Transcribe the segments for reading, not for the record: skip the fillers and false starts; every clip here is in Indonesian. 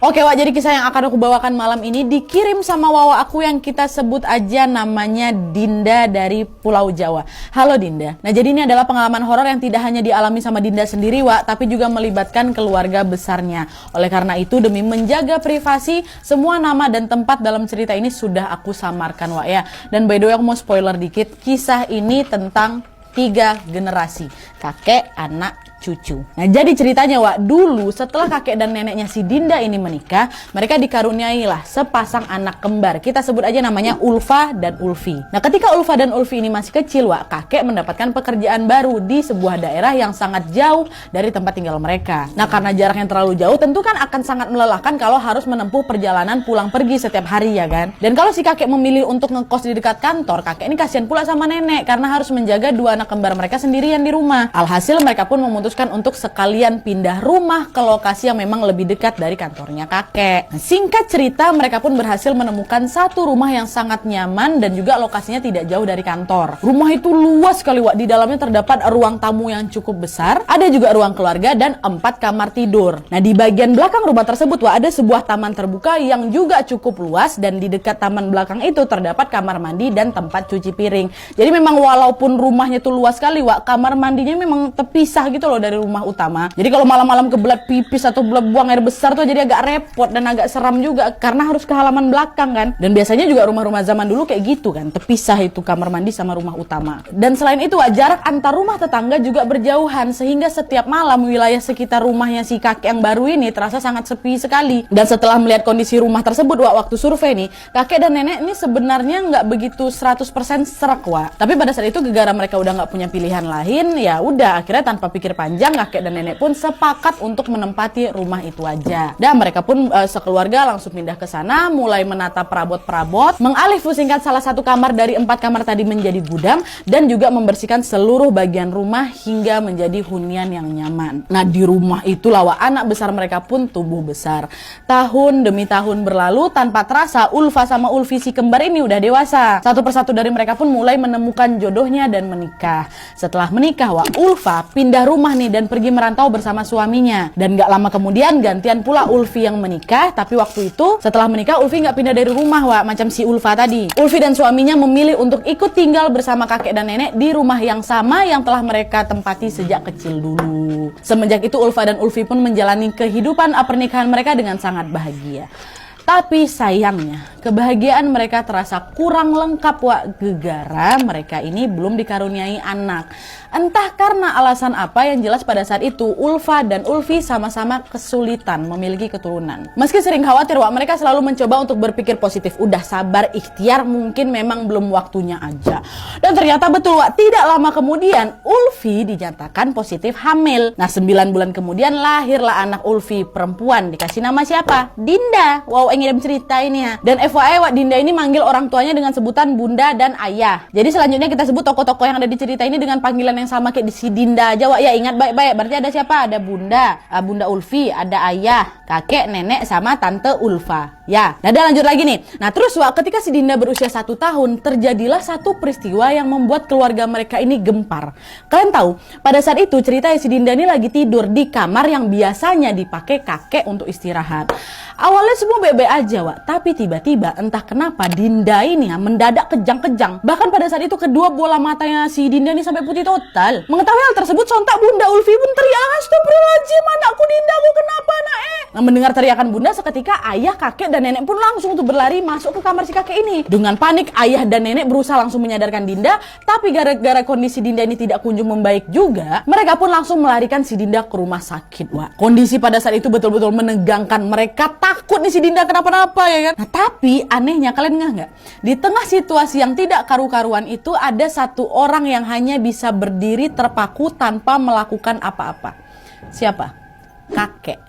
Oke Wak, jadi kisah yang akan aku bawakan malam ini dikirim sama Wawa aku yang kita sebut aja namanya Dinda dari Pulau Jawa. Halo Dinda. Nah jadi ini adalah pengalaman horor yang tidak hanya dialami sama Dinda sendiri Wak, tapi juga melibatkan keluarga besarnya. Oleh karena itu demi menjaga privasi, semua nama dan tempat dalam cerita ini sudah aku samarkan Wak ya. Dan by the way aku mau spoiler dikit, kisah ini tentang 3 generasi, kakek, anak, cucu. Nah jadi ceritanya Wak, dulu setelah kakek dan neneknya si Dinda ini menikah, mereka dikaruniailah sepasang anak kembar. Kita sebut aja namanya Ulfa dan Ulfi. Nah ketika Ulfa dan Ulfi ini masih kecil Wak, kakek mendapatkan pekerjaan baru di sebuah daerah yang sangat jauh dari tempat tinggal mereka. Nah karena jaraknya terlalu jauh, tentu kan akan sangat melelahkan kalau harus menempuh perjalanan pulang pergi setiap hari ya kan. Dan kalau si kakek memilih untuk ngekos di dekat kantor, kakek ini kasihan pula sama nenek karena harus menjaga 2 anak kembar mereka sendirian di rumah. Alhasil mereka pun memutuskan untuk sekalian pindah rumah ke lokasi yang memang lebih dekat dari kantornya kakek. Nah, singkat cerita mereka pun berhasil menemukan satu rumah yang sangat nyaman dan juga lokasinya tidak jauh dari kantor. Rumah itu luas sekali Wak, di dalamnya terdapat ruang tamu yang cukup besar, ada juga ruang keluarga dan 4 kamar tidur. Nah di bagian belakang rumah tersebut Wak, ada sebuah taman terbuka yang juga cukup luas dan di dekat taman belakang itu terdapat kamar mandi dan tempat cuci piring. Jadi memang walaupun rumahnya tuh luas sekali Wak, kamar mandinya memang terpisah gitu loh dari rumah utama. Jadi kalau malam-malam kebelat pipis atau buang air besar tuh jadi agak repot dan agak seram juga karena harus ke halaman belakang kan. Dan biasanya juga rumah-rumah zaman dulu kayak gitu kan, terpisah itu kamar mandi sama rumah utama. Dan selain itu jarak antar rumah tetangga juga berjauhan sehingga setiap malam wilayah sekitar rumahnya si kakek yang baru ini terasa sangat sepi sekali. Dan setelah melihat kondisi rumah tersebut Wak, waktu survei nih, kakek dan nenek ini sebenarnya nggak begitu 100% serak Wak. Tapi pada saat itu gara-gara mereka udah nggak punya pilihan lain, ya udah akhirnya tanpa pikir panjang kakek dan nenek pun sepakat untuk menempati rumah itu aja. Dan mereka pun sekeluarga langsung pindah ke sana, mulai menata perabot-perabot, mengalihfungsikan salah satu kamar dari 4 kamar tadi menjadi gudang dan juga membersihkan seluruh bagian rumah hingga menjadi hunian yang nyaman. Nah di rumah itulah Wak, anak besar mereka pun tumbuh besar. Tahun demi tahun berlalu tanpa terasa Ulfa sama Ulfi si kembar ini udah dewasa. Satu persatu dari mereka pun mulai menemukan jodohnya dan menikah. Setelah menikah Wak, Ulfa pindah rumah nih dan pergi merantau bersama suaminya. Dan gak lama kemudian gantian pula Ulfi yang menikah. Tapi waktu itu setelah menikah Ulfi gak pindah dari rumah Wak, macam si Ulfa tadi. Ulfi dan suaminya memilih untuk ikut tinggal bersama kakek dan nenek di rumah yang sama yang telah mereka tempati sejak kecil dulu. Semenjak itu Ulfa dan Ulfi pun menjalani kehidupan pernikahan mereka dengan sangat bahagia. Tapi sayangnya, kebahagiaan mereka terasa kurang lengkap Wak, gegara mereka ini belum dikaruniai anak. Entah karena alasan apa, yang jelas pada saat itu Ulfa dan Ulfi sama-sama kesulitan memiliki keturunan. Meski sering khawatir Wak, mereka selalu mencoba untuk berpikir positif. Udah sabar, ikhtiar, mungkin memang belum waktunya aja. Dan ternyata betul Wak, tidak lama kemudian Ulfi dinyatakan positif hamil. Nah 9 bulan kemudian lahirlah anak Ulfi perempuan. Dikasih nama siapa? Dinda. Wow, ngirim cerita ini ya. Dan FYI Wak, Dinda ini manggil orang tuanya dengan sebutan bunda dan ayah. Jadi selanjutnya kita sebut tokoh-tokoh yang ada di cerita ini dengan panggilan yang sama kayak di si Dinda aja Wak ya. Ingat baik-baik, berarti ada siapa? Ada bunda, bunda Ulfi, ada ayah, kakek, nenek, sama tante Ulfa ya. Nah udah lanjut lagi nih. Nah terus Wak, ketika si Dinda berusia 1 tahun, terjadilah satu peristiwa yang membuat keluarga mereka ini gempar. Kalian tahu, pada saat itu ceritanya si Dinda ini lagi tidur di kamar yang biasanya dipakai kakek untuk istirahat. Awalnya semua baik-baik aja Wak, tapi tiba-tiba entah kenapa Dinda ini mendadak kejang-kejang. Bahkan pada saat itu kedua bola matanya si Dinda ini sampai putih total. Mengetahui hal tersebut, sontak bunda Ulfi pun teriak, "Astagfirullahaladzim, anakku Dinda, aku kenapa nak?" Nah, mendengar teriakan bunda, seketika ayah, kakek, dan nenek pun langsung tuh berlari masuk ke kamar si kakek ini. Dengan panik, ayah dan nenek berusaha langsung menyadarkan Dinda, tapi gara-gara kondisi Dinda ini tidak kunjung membaik juga, mereka pun langsung melarikan si Dinda ke rumah sakit Wak. Kondisi pada saat itu betul-betul menegangkan. Mereka takut nih si Dinda kenapa-napa ya kan. Nah tapi anehnya, kalian nggak? Di tengah situasi yang tidak karu-karuan itu ada satu orang yang hanya bisa berdiri terpaku tanpa melakukan apa-apa. Siapa? Kakek.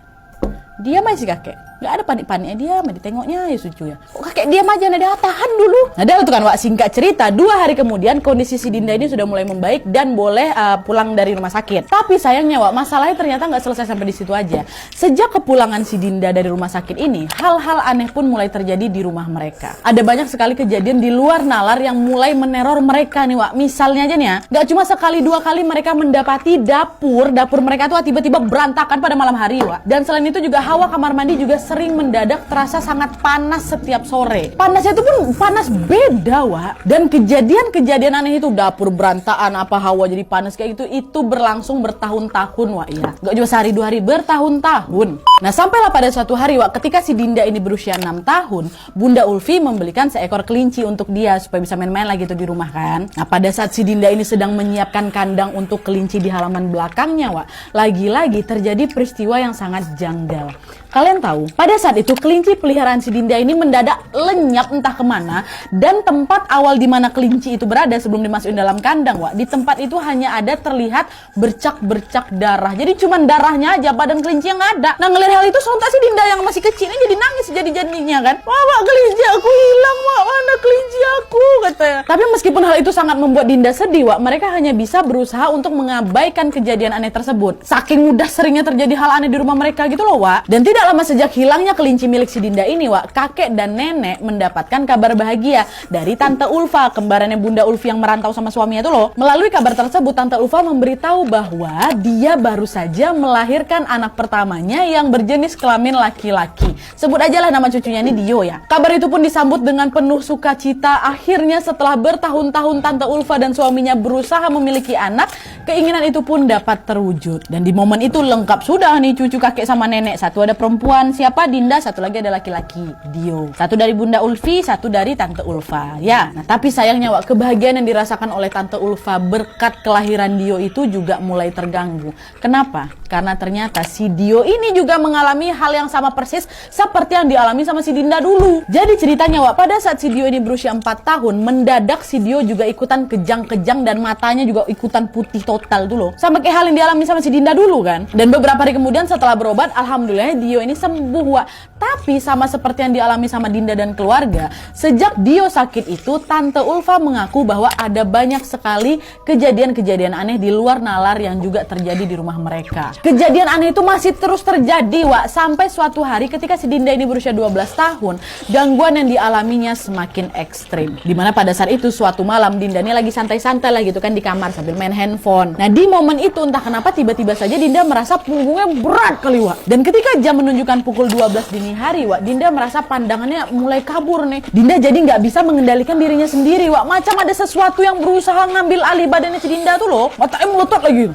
Dia masih kakek. Gak ada panik-paniknya, dia mah ditengoknya ya sucu ya. Kok kakek diam aja, nah dia tahan dulu. Nah dia itu kan Wak, singkat cerita 2 hari kemudian kondisi si Dinda ini sudah mulai membaik dan boleh pulang dari rumah sakit. Tapi sayangnya Wak, masalahnya ternyata nggak selesai sampai di situ aja. Sejak kepulangan si Dinda dari rumah sakit ini, hal-hal aneh pun mulai terjadi di rumah mereka. Ada banyak sekali kejadian di luar nalar yang mulai meneror mereka nih Wak. Misalnya aja nih ya, nggak cuma sekali 2 kali mereka mendapati dapur mereka tuh tiba-tiba berantakan pada malam hari Wak. Dan selain itu juga hawa kamar mandi juga sering mendadak terasa sangat panas setiap sore. Panasnya itu pun panas beda, Wak. Dan kejadian-kejadian aneh itu, dapur berantakan, apa hawa jadi panas kayak gitu, itu berlangsung bertahun-tahun, Wak. Ya, gak cuma sehari 2 hari, bertahun-tahun. Nah, sampailah pada suatu hari, Wak, ketika si Dinda ini berusia 6 tahun, Bunda Ulfi membelikan seekor kelinci untuk dia supaya bisa main-main lagi tuh di rumah kan. Nah, pada saat si Dinda ini sedang menyiapkan kandang untuk kelinci di halaman belakangnya, Wak, lagi-lagi terjadi peristiwa yang sangat janggal. Kalian tahu, pada saat itu kelinci peliharaan si Dinda ini mendadak lenyap entah kemana, dan tempat awal di mana kelinci itu berada sebelum dimasukin dalam kandang, Wak, di tempat itu hanya ada terlihat bercak-bercak darah. Jadi cuman darahnya aja, badan kelinci yang nggak ada. Nah, ngelihat hal itu sontak si Dinda yang masih kecil ini jadi nangis jadi-jadinya kan. Wah, kelinci aku hilang, Wak, mana kelinci aku, katanya. Tapi meskipun hal itu sangat membuat Dinda sedih, Wak, mereka hanya bisa berusaha untuk mengabaikan kejadian aneh tersebut. Saking mudah seringnya terjadi hal aneh di rumah mereka gitu loh, Wak. Dan tidak lama sejak hilangnya kelinci milik si Dinda ini, Wak, kakek dan nenek mendapatkan kabar bahagia dari Tante Ulfa, kembarannya Bunda Ulfi yang merantau sama suaminya itu loh. Melalui kabar tersebut, Tante Ulfa memberitahu bahwa dia baru saja melahirkan anak pertamanya yang berjenis kelamin laki-laki. Sebut aja lah nama cucunya ini Dio ya. Kabar itu pun disambut dengan penuh sukacita. Akhirnya setelah bertahun-tahun Tante Ulfa dan suaminya berusaha memiliki anak, keinginan itu pun dapat terwujud. Dan di momen itu lengkap sudah nih cucu kakek sama nenek. Satu ada perempuan, siapa? Dinda. Satu lagi ada laki-laki, Dio. Satu dari Bunda Ulfi, satu dari Tante Ulfa. Ya, nah tapi sayangnya, Wak, kebahagiaan yang dirasakan oleh Tante Ulfa berkat kelahiran Dio itu juga mulai terganggu. Kenapa? Karena ternyata si Dio ini juga mengalami hal yang sama persis seperti yang dialami sama si Dinda dulu. Jadi ceritanya, Wak, pada saat si Dio ini berusia 4 tahun, mendadak si Dio juga ikutan kejang-kejang dan matanya juga ikutan putih total dulu. Sama kayak hal yang dialami sama si Dinda dulu kan. Dan beberapa hari kemudian setelah berobat, alhamdulillah Dio ini sembuh, Wak. Tapi sama seperti yang dialami sama Dinda dan keluarga, sejak Dio sakit itu, Tante Ulfa mengaku bahwa ada banyak sekali kejadian-kejadian aneh di luar nalar yang juga terjadi di rumah mereka. Kejadian aneh itu masih terus terjadi, Wak, sampai suatu hari ketika si Dinda ini berusia 12 tahun, gangguan yang dialaminya semakin ekstrim. Dimana pada saat itu suatu malam Dinda ini lagi santai-santai lah gitu kan di kamar sambil main handphone. Nah, di momen itu entah kenapa tiba-tiba saja Dinda merasa punggungnya berat kali, Wak. Dan ketika jam menunjukkan pukul 12 dini hari, Wak, Dinda merasa pandangannya mulai kabur nih. Dinda jadi nggak bisa mengendalikan dirinya sendiri, Wak. Macam ada sesuatu yang berusaha ngambil alih badannya si Dinda tuh loh. Matanya melotot lagi.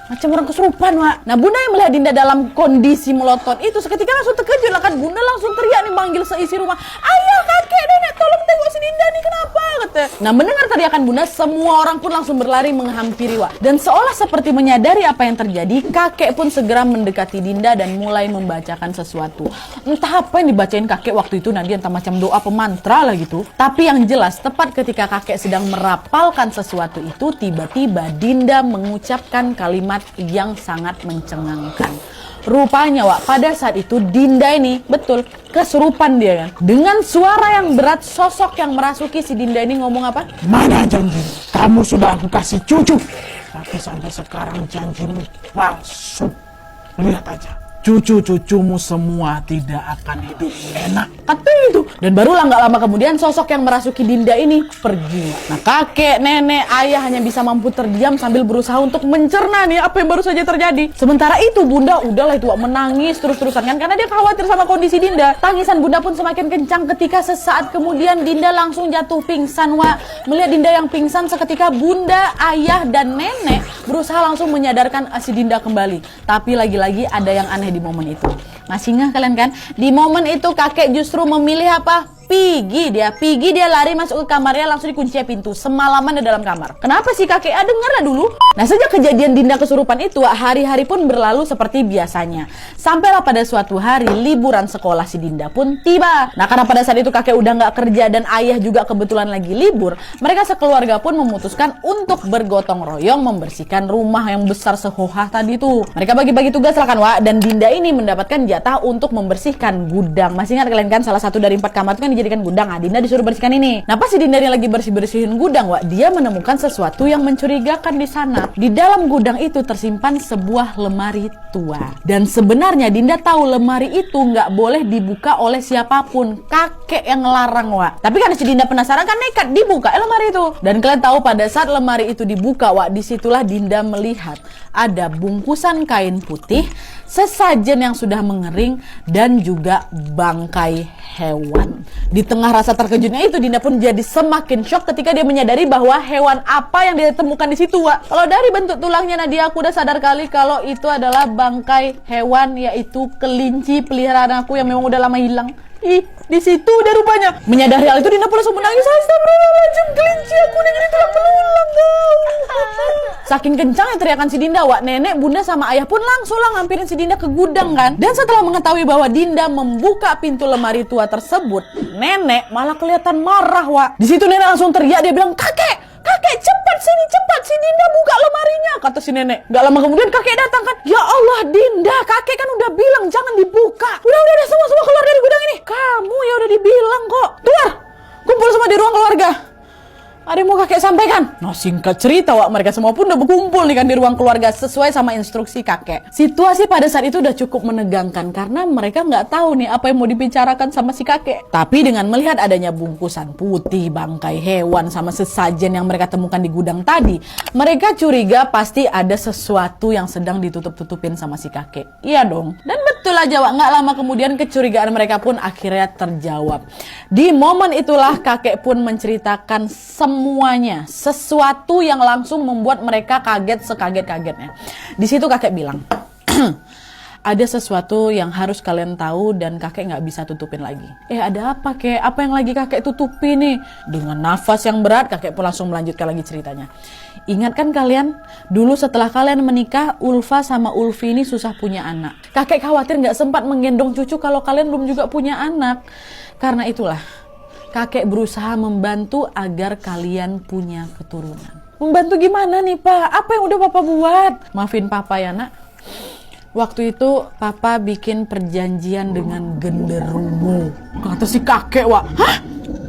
Macam orang kesurupan, Wak. Nah, Bunda yang melihat Dinda dalam kondisi melotot itu seketika langsung terkejut lah kan. Bunda langsung teriak nih manggil seisi rumah. Ayah, kakek, nenek, tolong tengok si Dinda nih, kenapa? Katanya. Nah, mendengar teriakan Bunda, semua orang pun langsung berlari menghampiri, Wak. Dan seolah seperti menyadari apa yang terjadi, kakek pun segera mendekati Dinda dan mulai membacakan sesuatu. Entah apa yang dibacain kakek waktu itu, Nadia, entah macam doa pemantra lah gitu. Tapi yang jelas, tepat ketika kakek sedang merapalkan sesuatu itu, tiba-tiba Dinda mengucapkan kalimat yang sangat mencengangkan. Rupanya, Wak, pada saat itu Dinda ini betul kesurupan dia kan. Dengan suara yang berat, sosok yang merasuki si Dinda ini ngomong apa? Mana janji? Kamu sudah aku kasih cucu, tapi sampai sekarang janjimu palsu. Lihat aja, cucu-cucumu semua tidak akan hidup enak. Katanya itu. Dan barulah nggak lama kemudian sosok yang merasuki Dinda ini pergi. Nah, kakek, nenek, ayah hanya bisa mampu terdiam sambil berusaha untuk mencerna nih apa yang baru saja terjadi. Sementara itu Bunda udahlah itu, Wak, menangis terus-terusan kan karena dia khawatir sama kondisi Dinda. Tangisan Bunda pun semakin kencang ketika sesaat kemudian Dinda langsung jatuh pingsan, Wak. Melihat Dinda yang pingsan, seketika Bunda, ayah, dan nenek berusaha langsung menyadarkan si Dinda kembali. Tapi lagi-lagi ada yang aneh di momen itu. Masih ingat kalian kan? Di momen itu kakek justru memilih apa? Pergi dia lari masuk ke kamarnya, langsung dikunci pintu. Semalaman di dalam kamar. Kenapa sih kakek? Dengar lah dulu. Nah, sejak kejadian Dinda kesurupan itu, hari-hari pun berlalu seperti biasanya. Sampailah pada suatu hari liburan sekolah si Dinda pun tiba. Nah, karena pada saat itu kakek udah nggak kerja dan ayah juga kebetulan lagi libur, mereka sekeluarga pun memutuskan untuk bergotong royong membersihkan rumah yang besar sehohah tadi tuh. Mereka bagi-bagi tugas lah kan, Wak. Dan Dinda ini mendapatkan jatah untuk membersihkan gudang. Masih ingat kalian kan? Salah satu dari 4 kamar itu kan dijadikan gudang. Dinda disuruh bersihkan ini. Nah, pas si Dinda ini lagi bersih-bersihin gudang, Wak, dia menemukan sesuatu yang mencurigakan di sana. Di dalam gudang itu tersimpan sebuah lemari tua. Dan sebenarnya Dinda tahu lemari itu nggak boleh dibuka oleh siapapun. Kakek yang ngelarang, Wak. Tapi karena si Dinda penasaran kan nekat dibuka lemari itu. Dan kalian tahu pada saat lemari itu dibuka, Wak, disitulah Dinda melihat ada bungkusan kain putih sesajen yang sudah mengering, dan juga bangkai hewan. Di tengah rasa terkejutnya itu, Dinda pun jadi semakin shock ketika dia menyadari bahwa hewan apa yang dia temukan di situ, Wak. Kalau dari bentuk tulangnya, Nadia, aku udah sadar kali kalau itu adalah bangkai hewan, yaitu kelinci peliharaan aku yang memang udah lama hilang. Ih, di situ udah rupanya. Menyadari hal itu, Dinda pun langsung menangis. Astagfirullahaladzim, kelinci aku ini telah berulang, kau. Saking kencangnya teriakan si Dinda, Wak, nenek, bunda, sama ayah pun langsung lah ngampirin si Dinda ke gudang kan. Dan setelah mengetahui bahwa Dinda membuka pintu lemari tua tersebut, nenek malah kelihatan marah, Wak. Di situ nenek langsung teriak, dia bilang, kakek, cepat si Dinda buka lemarinya, kata si nenek. Gak lama kemudian kakek datang kan. Ya Allah, Dinda, kakek kan udah bilang jangan dibuka. Udah semua keluar dari gudang ini. Kamu ya udah dibilang kok. Keluar, kumpul semua di ruang keluarga. Ada yang mau kakek sampaikan? Nah, singkat cerita, Wak, mereka semua pun udah berkumpul nih kan di ruang keluarga sesuai sama instruksi kakek. Situasi pada saat itu udah cukup menegangkan karena mereka nggak tahu nih apa yang mau dibicarakan sama si kakek. Tapi dengan melihat adanya bungkusan putih, bangkai hewan, sama sesajen yang mereka temukan di gudang tadi, mereka curiga pasti ada sesuatu yang sedang ditutup-tutupin sama si kakek. Iya dong. Dan betul aja, Wak, nggak lama kemudian kecurigaan mereka pun akhirnya terjawab. Di momen itulah kakek pun menceritakan semuanya, sesuatu yang langsung membuat mereka kaget sekaget-kagetnya. Di situ kakek bilang, ada sesuatu yang harus kalian tahu dan kakek nggak bisa tutupin lagi. Ada apa, kek? Apa yang lagi kakek tutupi nih? Dengan nafas yang berat, kakek pun langsung melanjutkan lagi ceritanya. Ingat kan kalian, dulu setelah kalian menikah, Ulfa sama Ulfi ini susah punya anak. Kakek khawatir nggak sempat menggendong cucu kalau kalian belum juga punya anak. Karena itulah, kakek berusaha membantu agar kalian punya keturunan. Membantu gimana nih, Pak? Apa yang udah Papa buat? Maafin Papa ya, Nak. Waktu itu Papa bikin perjanjian dengan genderuwo. Kata si kakek, Wak. Hah?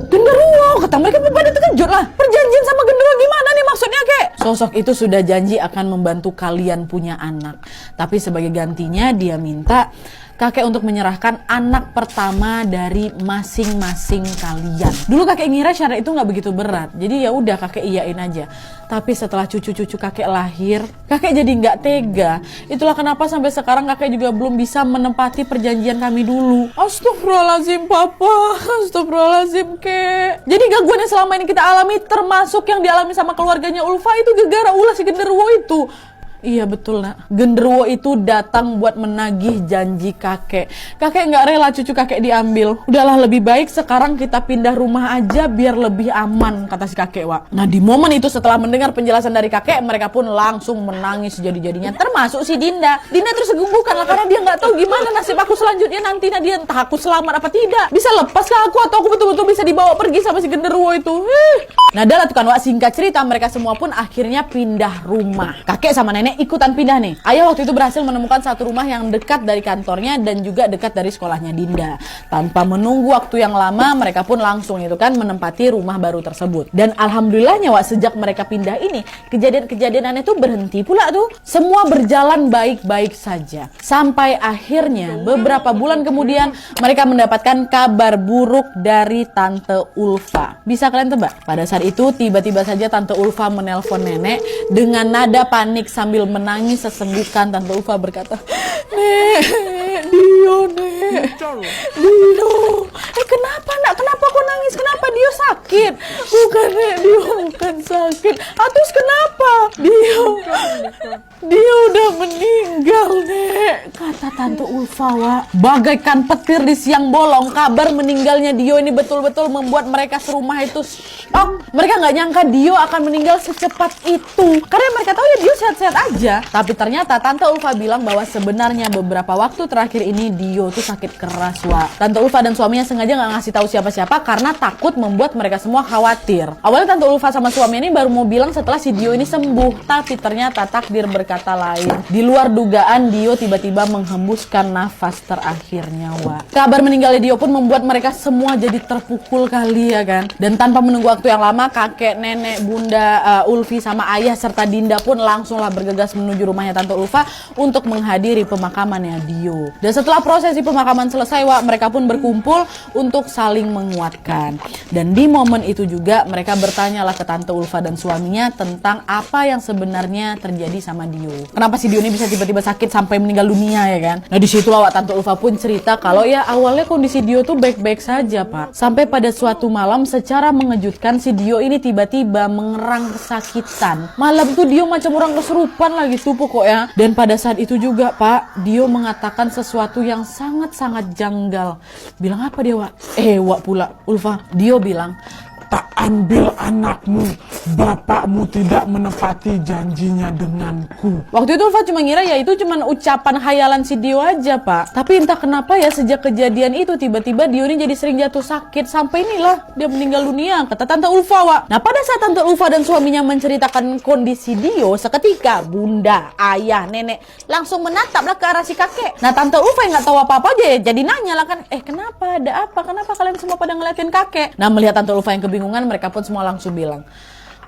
Genderuwo? Kata mereka pada terkejut lah. Perjanjian sama genderuwo gimana nih maksudnya, kek? Sosok itu sudah janji akan membantu kalian punya anak. Tapi sebagai gantinya dia minta kakek untuk menyerahkan anak pertama dari masing-masing kalian. Dulu kakek ngira syarat itu nggak begitu berat, jadi ya udah kakek iyain aja. Tapi setelah cucu-cucu kakek lahir, kakek jadi nggak tega. Itulah kenapa sampai sekarang kakek juga belum bisa menepati perjanjian kami dulu. Astagfirullahaladzim, Papa. Astagfirullahaladzim, kek. Jadi gangguan yang selama ini kita alami, termasuk yang dialami sama keluarganya Ulfa, itu gara-gara ulah si genderuwo itu. Iya betul, Nak. Genderuwo itu datang buat menagih janji kakek. Kakek nggak rela cucu kakek diambil. Udahlah, lebih baik sekarang kita pindah rumah aja biar lebih aman, kata si kakek, Wak. Nah, di momen itu setelah mendengar penjelasan dari kakek, mereka pun langsung menangis jadi-jadinya. Termasuk si Dinda. Dinda terus segugukan lah karena dia nggak tahu gimana nasib aku selanjutnya nanti. Nadia, entah aku selamat apa tidak. Bisa lepas ke aku atau aku betul-betul bisa dibawa pergi sama si genderuwo itu. Nah, adalah tuh kan, Wak, singkat cerita mereka semua pun akhirnya pindah rumah. Kakek sama nenek ikutan pindah nih. Ayah waktu itu berhasil menemukan satu rumah yang dekat dari kantornya dan juga dekat dari sekolahnya Dinda. Tanpa menunggu waktu yang lama, mereka pun langsung itu kan menempati rumah baru tersebut. Dan alhamdulillahnya, Wak, sejak mereka pindah ini, kejadian-kejadian aneh tuh berhenti pula tuh. Semua berjalan baik-baik saja. Sampai akhirnya beberapa bulan kemudian mereka mendapatkan kabar buruk dari Tante Ulfa. Bisa kalian tebak? Pada saat itu tiba-tiba saja Tante Ulfa menelpon nenek dengan nada panik sambil menangis sesenggukan. Tante Ulfa berkata, "Nek, Dio, Nek. Dio. Kenapa, Nak? Kenapa kau nangis? Kenapa Dio sakit?" "Bukan, Nek, Dio bukan sakit." "Terus kenapa?" Dio udah meninggal, Nek," kata Tante Ulfa, Wak. Bagaikan petir di siang bolong, kabar meninggalnya Dio ini betul-betul membuat mereka serumah itu shock. Mereka nggak nyangka Dio akan meninggal secepat itu. Karena mereka tahu ya Dio sehat-sehat aja. Tapi ternyata Tante Ulfa bilang bahwa sebenarnya beberapa waktu terakhir ini Dio tuh sakit keras, Wak. Tante Ulfa dan suaminya sengaja nggak ngasih tahu siapa-siapa karena takut membuat mereka semua khawatir. Awalnya Tante Ulfa sama suaminya ini baru mau bilang setelah si Dio ini sembuh. Tapi ternyata takdir berkata lain. Di luar dugaan, Dio tiba-tiba menghembuskan nafas terakhirnya, Wak. Kabar meninggalnya Dio pun membuat mereka semua jadi terpukul kali ya kan. Dan tanpa menunggu waktu yang lama, kakek, nenek, bunda, Ulfi sama ayah serta Dinda pun langsunglah bergegas menuju rumahnya Tante Ulfa untuk menghadiri pemakamannya Dio. Dan setelah prosesi pemakaman selesai, Wak, mereka pun berkumpul untuk saling menguatkan. Dan di momen itu juga mereka bertanyalah ke Tante Ulfa dan suaminya tentang apa yang sebenarnya terjadi sama Dio. Dio. Kenapa si Dio ini bisa tiba-tiba sakit sampai meninggal dunia ya kan? Nah disitulah Wak Tante Ulfa pun cerita kalau ya awalnya kondisi Dio tuh baik-baik saja Pak. Sampai pada suatu malam secara mengejutkan si Dio ini tiba-tiba mengerang kesakitan. Malam tuh Dio macam orang kesurupan lagi tuh pokoknya. Dan pada saat itu juga Pak, Dio mengatakan sesuatu yang sangat-sangat janggal. Bilang apa dia Wak? Wak pula Ulfa. Dio bilang, tak ambil anakmu, bapakmu tidak menepati janjinya denganku. waktu itu Ulfa cuma ngira ya itu cuma ucapan khayalan si Dio aja Pak. Tapi entah kenapa ya sejak kejadian itu tiba-tiba Dio ini jadi sering jatuh sakit. Sampai inilah dia meninggal dunia kata Tante Ulfa Wak. Nah pada saat Tante Ulfa dan suaminya menceritakan kondisi Dio, seketika bunda, ayah, nenek langsung menataplah ke arah si kakek. Nah Tante Ulfa yang gak tahu apa-apa aja ya jadi nanya lah kan, kenapa ada apa? Kenapa kalian semua pada ngeliatin kakek? Nah melihat Tante Ulfa yang kebingungan, mereka pun semua langsung bilang,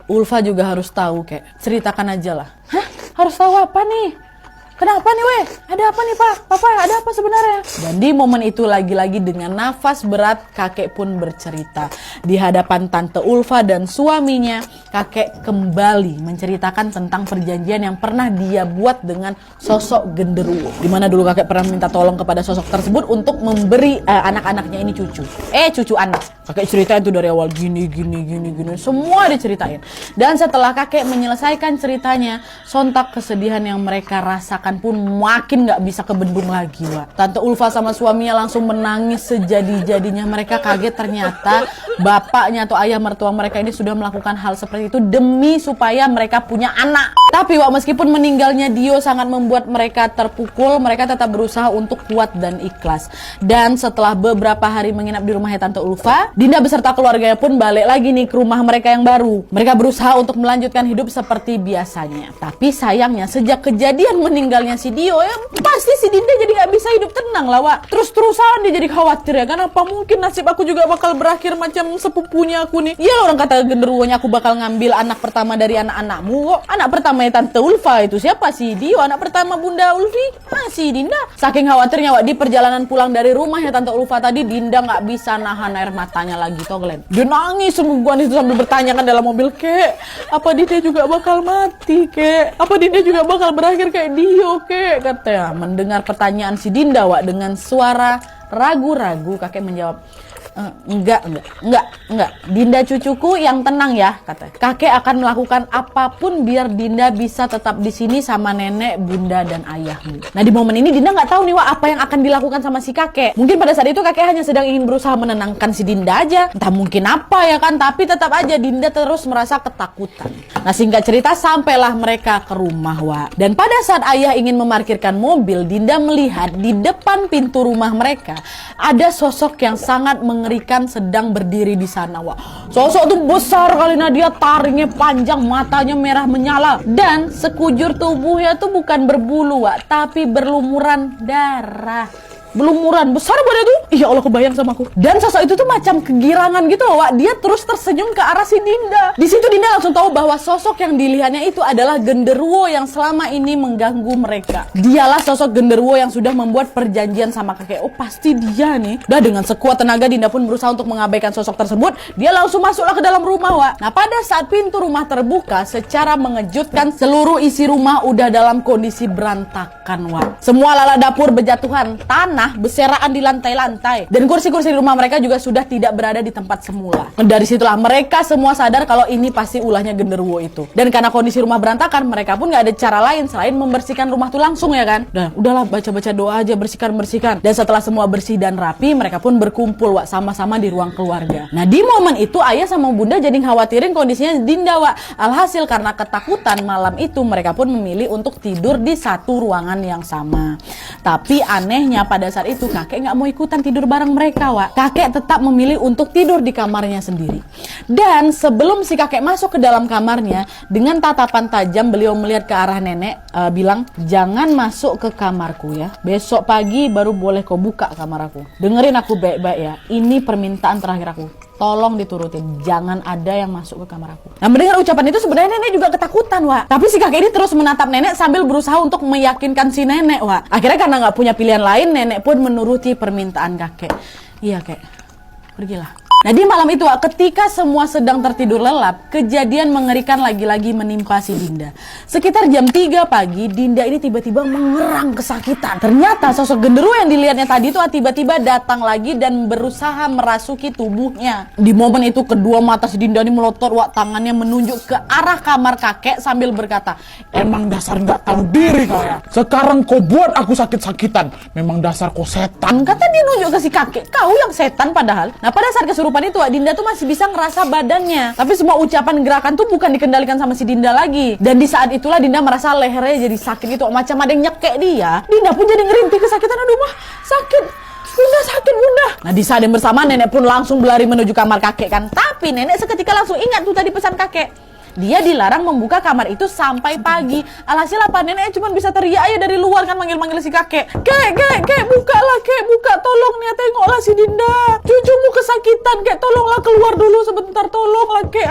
Ulfa juga harus tahu kek, ceritakan aja lah. Hah? Harus tahu apa nih? Kenapa nih weh? Ada apa nih Pak? Papa ada apa sebenarnya? Dan di momen itu lagi-lagi dengan nafas berat kakek pun bercerita. Di hadapan Tante Ulfa dan suaminya, kakek kembali menceritakan tentang perjanjian yang pernah dia buat dengan sosok genderuwo. Dimana dulu kakek pernah minta tolong kepada sosok tersebut untuk memberi anak-anaknya ini cucu. Cucu anak. Kakek ceritain tuh dari awal gini. Semua diceritain. Dan setelah kakek menyelesaikan ceritanya, sontak kesedihan yang mereka rasakan pun makin gak bisa kebendung lagi Wak. Tante Ulfa sama suaminya langsung menangis sejadi-jadinya. Mereka kaget ternyata bapaknya atau ayah mertua mereka ini sudah melakukan hal seperti itu demi supaya mereka punya anak. Tapi Wak, meskipun meninggalnya Dio sangat membuat mereka terpukul, mereka tetap berusaha untuk kuat dan ikhlas. Dan setelah beberapa hari menginap di rumahnya Tante Ulfa, Dinda beserta keluarganya pun balik lagi nih ke rumah mereka yang baru. Mereka berusaha untuk melanjutkan hidup seperti biasanya. Tapi sayangnya sejak kejadian meninggalnya si Dio ya pasti si Dinda jadi gak bisa hidup tenang lah Wak. Terus-terusan dia jadi khawatir ya kan, apa mungkin nasib aku juga bakal berakhir macam sepupunya aku nih. Iya orang kata genderuwonya aku bakal ngambil anak pertama dari anak-anakmu kok. Anak pertamanya Tante Ulfa itu siapa? Si Dio. Anak pertama Bunda Ulfi si Dinda. Saking khawatirnya Wak, di perjalanan pulang dari rumahnya Tante Ulfa tadi, Dinda gak bisa nahan air matanya lagi toh Glenn. Dia nangis sungguhan itu sambil bertanya kan dalam mobil, kek apa Dinda juga bakal mati kek? Apa Dinda juga bakal berakhir kayak Dio kek? Katanya. Mendengar pertanyaan si Dinda Wak dengan suara ragu-ragu, kakek menjawab, enggak. Dinda cucuku yang tenang ya, kata. Kakek akan melakukan apapun biar Dinda bisa tetap di sini sama nenek, bunda dan ayahmu. Nah di momen ini Dinda nggak tahu nih Wak apa yang akan dilakukan sama si kakek. Mungkin pada saat itu kakek hanya sedang ingin berusaha menenangkan si Dinda aja. Entah mungkin apa ya kan, tapi tetap aja Dinda terus merasa ketakutan. Nah singkat cerita sampailah mereka ke rumah Wak. Dan pada saat ayah ingin memarkirkan mobil, Dinda melihat di depan pintu rumah mereka ada sosok yang sangat mengerikan sedang berdiri di sana Wak. Sosok tuh besar kali, dia taringnya panjang, matanya merah menyala, dan sekujur tubuhnya tuh bukan berbulu Wak, tapi berlumuran darah. Belumuran besar badannya tuh. Ya Allah kebayang sama aku. Dan sosok itu tuh macam kegirangan gitu loh Wak. Dia terus tersenyum ke arah si Dinda. Di situ Dinda langsung tahu bahwa sosok yang dilihatnya itu adalah genderuwo yang selama ini mengganggu mereka. Dialah sosok genderuwo yang sudah membuat perjanjian sama kakek. Oh pasti dia nih. Udah dengan sekuat tenaga Dinda pun berusaha untuk mengabaikan sosok tersebut. Dia langsung masuklah ke dalam rumah Wak. Nah pada saat pintu rumah terbuka secara mengejutkan, seluruh isi rumah udah dalam kondisi berantakan Wak. Semua lala dapur berjatuhan, tanah beseraan di lantai-lantai, dan kursi-kursi di rumah mereka juga sudah tidak berada di tempat semula. Dari situlah mereka semua sadar kalau ini pasti ulahnya genderuwo itu. Dan karena kondisi rumah berantakan, mereka pun nggak ada cara lain selain membersihkan rumah tuh langsung ya kan. Dan udahlah baca-baca doa aja, bersihkan. Dan setelah semua bersih dan rapi, mereka pun berkumpul Wak sama-sama di ruang keluarga. Nah di momen itu ayah sama bunda jadi khawatirin kondisinya Dinda Wak. Alhasil karena ketakutan malam itu mereka pun memilih untuk tidur di satu ruangan yang sama. Tapi anehnya pada saat itu kakek nggak mau ikutan tidur bareng mereka Wak. Kakek tetap memilih untuk tidur di kamarnya sendiri. Dan sebelum si kakek masuk ke dalam kamarnya, dengan tatapan tajam beliau melihat ke arah nenek, bilang, jangan masuk ke kamarku ya. Besok pagi baru boleh kau buka kamar aku. Dengerin aku baik-baik ya. Ini permintaan terakhir aku. Tolong diturutin, jangan ada yang masuk ke kamar aku. Nah mendengar ucapan itu sebenarnya nenek juga ketakutan Wak. Tapi si kakek ini terus menatap nenek sambil berusaha untuk meyakinkan si nenek Wak. Akhirnya karena nggak punya pilihan lain, nenek pun menuruti permintaan kakek. Iya kek, pergilah. Nah di malam itu Wak, ketika semua sedang tertidur lelap, kejadian mengerikan lagi-lagi menimpa si Dinda. Sekitar jam 3 pagi, Dinda ini tiba-tiba mengerang kesakitan. Ternyata sosok genderuwo yang dilihatnya tadi itu tiba-tiba datang lagi dan berusaha merasuki tubuhnya. Di momen itu kedua mata si Dinda ini melotot Wak, tangannya menunjuk ke arah kamar kakek sambil berkata, Emang dasar nggak tahu diri kau ya. Sekarang kau buat aku sakit-sakitan. Memang dasar kau setan. kata dia nunjuk ke si kakek, kau yang setan padahal. Nah pada saat kesurupan itu Wak, Dinda tuh masih bisa ngerasa badannya. Tapi semua ucapan gerakan tuh bukan dikendalikan sama si Dinda lagi. Dan di saat itulah Dinda merasa lehernya jadi sakit gitu, macam ada yang nyekek dia. Dinda pun jadi ngerintih kesakitan, aduh mah sakit. Bunda sakit bunda. Nah di saat yang bersamaan nenek pun langsung berlari menuju kamar kakek kan. Tapi nenek seketika langsung ingat tuh tadi pesan kakek. Dia dilarang membuka kamar itu sampai pagi. Alhasil apa, nenek cuma bisa teriak aja dari luar kan, manggil-manggil si kakek. Kek, bukalah kek, buka, tolong nih, tengoklah si Dinda. Cucumu kesakitan, kek, tolonglah keluar dulu sebentar, tolonglah kek.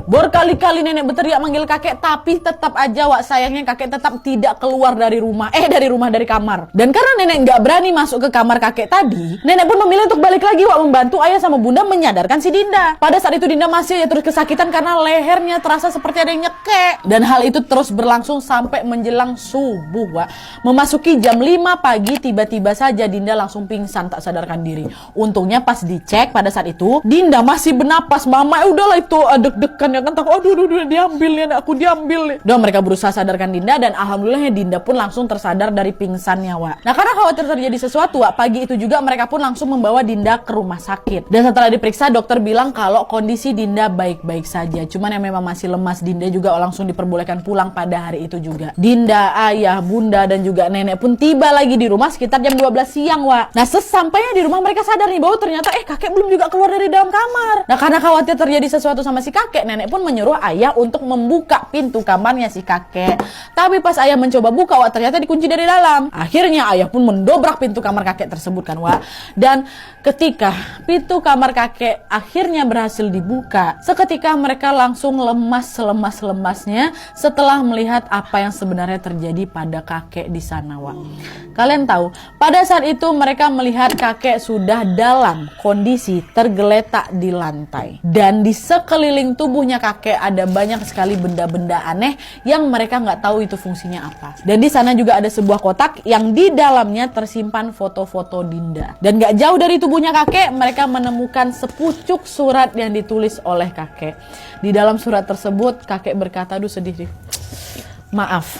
Berkali-kali nenek berteriak manggil kakek, tapi tetap aja Wak, sayangnya kakek tetap tidak keluar dari rumah. Dari kamar. Dan karena nenek nggak berani masuk ke kamar kakek tadi, nenek pun memilih untuk balik lagi Wak, membantu ayah sama bunda menyadarkan si Dinda. Pada saat itu Dinda masih terus kesakitan karena lehernya terasa seperti ada yang nyekek. Dan hal itu terus berlangsung sampai menjelang subuh Wak. Memasuki jam 5 pagi tiba-tiba saja Dinda langsung pingsan tak sadarkan diri. Untungnya pas dicek pada saat itu Dinda masih bernapas. Mama udahlah itu deg-degan ya kan, takut aduh diambil ya aku, diambil ya. Dan mereka berusaha sadarkan Dinda dan alhamdulillahnya Dinda pun langsung tersadar dari pingsannya Wak. Nah karena khawatir terjadi sesuatu Wak, pagi itu juga mereka pun langsung membawa Dinda ke rumah sakit. Dan setelah diperiksa dokter bilang kalau kondisi Dinda baik-baik saja. Cuman yang memang masih lemas. Dinda juga langsung diperbolehkan pulang pada hari itu juga. Dinda, ayah, bunda, dan juga nenek pun tiba lagi di rumah sekitar jam 12 siang Wak. Nah sesampainya di rumah mereka sadar nih bahwa ternyata kakek belum juga keluar dari dalam kamar. Nah karena khawatir terjadi sesuatu sama si kakek, nenek pun menyuruh ayah untuk membuka pintu kamarnya si kakek. Tapi pas ayah mencoba buka Wak, ternyata dikunci dari dalam. Akhirnya ayah pun mendobrak pintu kamar kakek tersebut kan Wak. Dan ketika pintu kamar kakek akhirnya berhasil dibuka, seketika mereka langsung lemas-lemasnya setelah melihat apa yang sebenarnya terjadi pada kakek di sana Wak. Kalian tahu, pada saat itu mereka melihat kakek sudah dalam kondisi tergeletak di lantai. Dan di sekeliling tubuhnya kakek ada banyak sekali benda-benda aneh yang mereka nggak tahu itu fungsinya apa. Dan di sana juga ada sebuah kotak yang di dalamnya tersimpan foto-foto Dinda. Dan nggak jauh dari tubuhnya kakek, mereka menemukan sepucuk surat yang ditulis oleh kakek. Di dalam surat tersebut kakek berkata, aduh sedih deh. Maaf,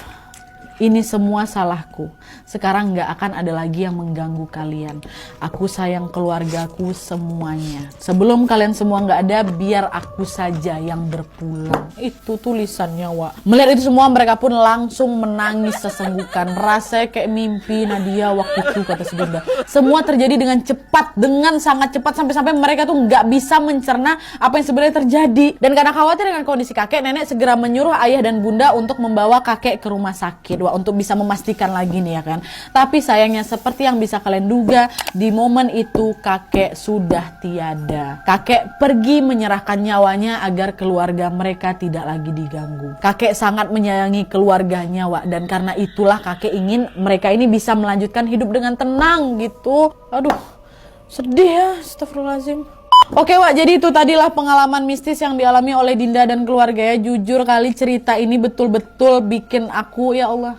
ini semua salahku. Sekarang nggak akan ada lagi yang mengganggu kalian. Aku sayang keluargaku semuanya. Sebelum kalian semua nggak ada, biar aku saja yang berpulang. Itu tulisannya Wak. Melihat itu semua mereka pun langsung menangis sesenggukan. Rasanya kayak mimpi Nadia waktu itu, kata si Dinda. Semua terjadi dengan cepat, dengan sangat cepat sampai-sampai mereka tuh nggak bisa mencerna apa yang sebenarnya terjadi. Dan karena khawatir dengan kondisi kakek, nenek segera menyuruh ayah dan bunda untuk membawa kakek ke rumah sakit Wak, untuk bisa memastikan lagi nih ya kan. Tapi sayangnya seperti yang bisa kalian duga, di momen itu kakek sudah tiada. Kakek pergi menyerahkan nyawanya agar keluarga mereka tidak lagi diganggu. Kakek sangat menyayangi keluarganya Wak, dan karena itulah kakek ingin mereka ini bisa melanjutkan hidup dengan tenang gitu. Aduh, sedih ya, astagfirullahaladzim. Oke Wak, jadi itu tadilah pengalaman mistis yang dialami oleh Dinda dan keluarga ya. Jujur kali cerita ini betul-betul bikin aku, ya Allah,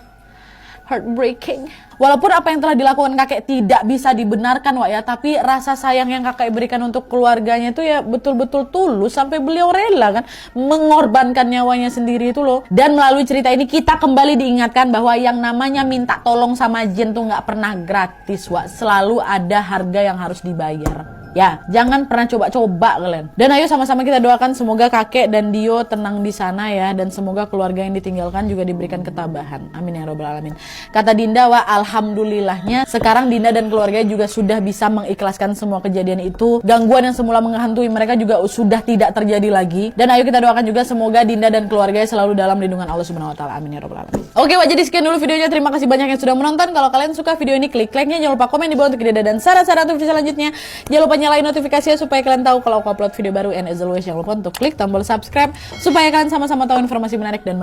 heartbreaking. Walaupun apa yang telah dilakukan kakek tidak bisa dibenarkan Wak ya, tapi rasa sayang yang kakek berikan untuk keluarganya itu ya betul-betul tulus sampai beliau rela kan mengorbankan nyawanya sendiri itu loh. Dan melalui cerita ini kita kembali diingatkan bahwa yang namanya minta tolong sama jin tuh nggak pernah gratis Wak, selalu ada harga yang harus dibayar. Ya, jangan pernah coba-coba kalian. Dan ayo sama-sama kita doakan semoga kakek dan Dio tenang di sana ya, dan semoga keluarga yang ditinggalkan juga diberikan ketabahan. Amin ya robbal alamin. Kata Dinda Wak, alhamdulillahnya sekarang Dinda dan keluarga juga sudah bisa mengikhlaskan semua kejadian itu. Gangguan yang semula menghantui mereka juga sudah tidak terjadi lagi. Dan ayo kita doakan juga semoga Dinda dan keluarga selalu dalam lindungan Allah Subhanahu wa taala. Amin ya robbal alamin. Oke Wak, jadi sekian dulu videonya. Terima kasih banyak yang sudah menonton. Kalau kalian suka video ini, klik like-nya, jangan lupa komen di bawah untuk ide dan saran-saran untuk video selanjutnya. Jangan lupa nyalain notifikasinya supaya kalian tahu kalau aku upload video baru, and as always jangan lupa untuk klik tombol subscribe supaya kalian sama-sama tahu informasi menarik dan